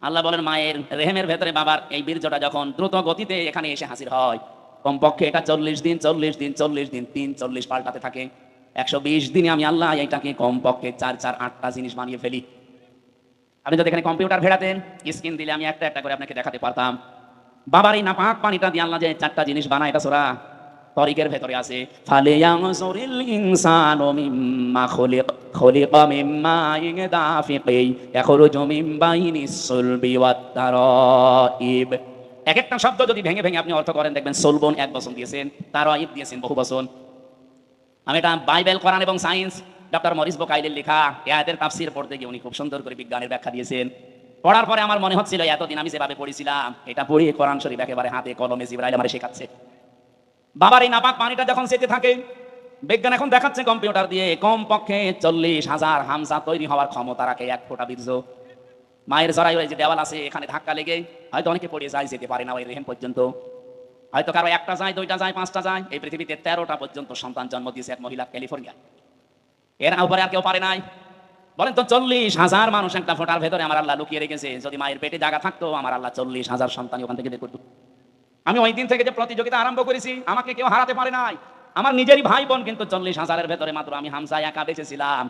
আল্লাহ বলেন মায়ের রেহেমের ভেতরে বাবার এই বীর্যটা যখন দ্রুত গতিতে এখানে এসে হাজির হয়, কমপক্ষে এটা 40 দিন 40 দিন 40 দিন 40 পাল্টাতে থাকে। 120 দিনে আমি আল্লাহ এটাকে কমপক্ষে 4 4 8টা জিনিস বানিয়ে ফেলি। আপনি যদি এখানে কম্পিউটার ভেড়াতেন, স্ক্রিন দিলে আমি একটা একটা করে আপনাকে দেখাতে পারতাম। বাবার এই নাপাক পানিটা দিয়ে আল্লাহ যে 4টা জিনিস বানায়, এটা সূরা তরিকের ভেতরে আছে। ফালিয়ানজুরিল ইনসানু মিম্মা খুলিকা মিম্মা দাফিকি ইয়াখরুজু মিন বাইনিস সুলবি ওয়াত তারাইব। এক একটা শব্দ যদি ভেঙে ভেঙে আপনি অর্থ করেন, দেখবেন সুলবন 1 বচন দিয়েছেন, তারাইব দিয়েছেন বহু বচন। আমি এটা বাইবেল, কোরআন এবং সায়েন্স ডক্টর মরিস বোকাইলের লেখা এই আয়াতের তাফসীর পড়তে গিয়ে উনি খুব সুন্দর করে বিজ্ঞানের ব্যাখ্যা দিয়েছেন। পড়ার পরে আমার মনে হচ্ছিল এতদিন আমি যেভাবে পড়েছিলাম এটা পড়িয়ে কোরআন শরীফ একেবারে হাতে কলমে জিবরাইল আমারে শেখাচ্ছে। বাবার এই নাপাক পানিটা যখন যেতে থাকে, বিজ্ঞান এখন দেখাচ্ছে কম্পিউটার দিয়ে কমপক্ষে 40,000 হামজা তৈরি হওয়ার ক্ষমতা রাখে এক ফোঁটা বীর্য। মায়ের জরায়ুর যে দেওয়াল আছে এখানে ধাক্কা লেগে হয়তো অনেকে পড়ে যায়, যেতে পারে না ওই রেহেম পর্যন্ত। হয়তো কারো 1টা যায়, 2টা যায়, 5টা যায়। এই পৃথিবীতে 13টা পর্যন্ত সন্তান জন্ম দিয়েছে এক মহিলা ক্যালিফোর্নিয়া। এর উপরে আর কেউ পারে নাই। বলেন তো 40,000 মানুষ একটা ফোঁটার ভেতরে আমার আল্লাহ লুকিয়ে রেখেছে। যদি মায়ের পেটে জায়গা থাকতো আমার আল্লাহ 40,000 সন্তান ওখান থেকে বের করতো। আমি ওই দিন থেকে যে প্রতিযোগিতা আরম্ভ করেছি, আমাকে কেউ হারাতে পারে নাই। আমার নিজেরই ভাই বোন কিন্তু 40,000-এর ভেতরে মাত্র আমি হামজা একা বেঁচেছিলাম।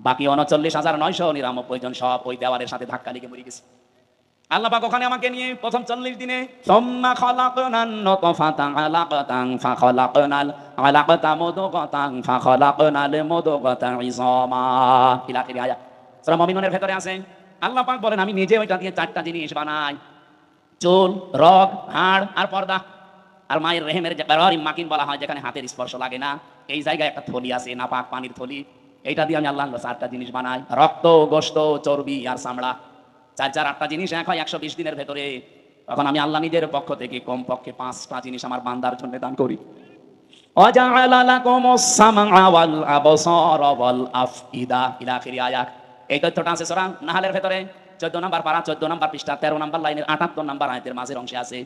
বাকি 39,999 জন সব ওই দেওয়ালের সাথে ধাক্কা লেগে মরে গেছে। আল্লাহ পাক ওখানে আমাকে নিয়ে প্রথম 40 দিনে সুম্মা খালাকনান নুতফাতান আলাকাতান ফাখালাকনাল আলাকাতা মুদগাতান ফাখালাকনাল মুদগাতা ইযামা ইলা আখির আয়াত। সূরা মুমিনুনের ভেতরে আছে আল্লাহ পাক বলেন আমি নিজে ওইটা দিয়ে 4টা জিনিস বানাই, চুল, রগ, হাড় আর পর্দা। আর মায়ের রেহেমের যে কারারিম মাকিন বলা হয়, যেখানে হাতের স্পর্শ লাগে না, এই জায়গায় একটা থলি আছে নাপাক পানির থলি। এইটা দিয়ে আমি আল্লাহ 4টা জিনিস বানাই, রক্ত, গোশত, চর্বি আর চামড়া। 4 4 8টা জিনিস এক হয় 120 দিনের ভেতরে। তখন আমি আল্লাহ নিজের পক্ষ থেকে কমপক্ষে 5টা জিনিস আমার বান্দার জন্য দান করি। ওয়াজআলা লাকুমুস সামআ ওয়াল আবসারা ওয়াল আফইদা ইলা আখির আয়াত। এই তথ্যটা আছে সূরা নাহলের ভেতরে 14 নম্বর পারা 14 নম্বর পৃষ্ঠা 13 নম্বর লাইনের 78 নম্বর আয়াতের মাঝের অংশে আছে।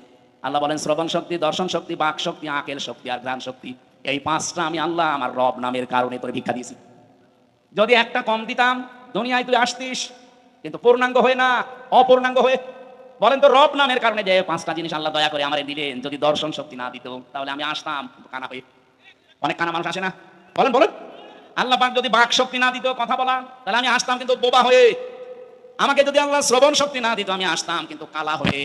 আল্লাহ বলেন শ্রবণ শক্তি, দর্শন শক্তি, বাক শক্তি, আকেল শক্তি আর ঘ্রাণ শক্তি, এই 5টা আমি আল্লাহ আমার রব নামের কারণে তোরে ভিক্ষা দিয়েছি। যদি একটা কম দিতাম দুনিয়ায় তুই আসতিস, কিন্তু পূর্ণাঙ্গ হয়ে না, অপূর্ণাঙ্গ হয়ে। বলেন তো রব নামের কারণে যে 5টা জিনিস আল্লাহ দয়া করে আমারে দিলেন, যদি দর্শন শক্তি না দিত তাহলে আমি আসতাম কানা হয়ে। অনেক কানা মানুষ আসে না? বলেন বলেন। আল্লাহ পাক যদি বাক শক্তি না দিত কথা বলা, তাহলে আমি আসতাম কিন্তু বোবা হয়ে। আমাকে যদি আল্লাহ শ্রবণ শক্তি না দিত আমি আসতাম কিন্তু কালা হয়ে।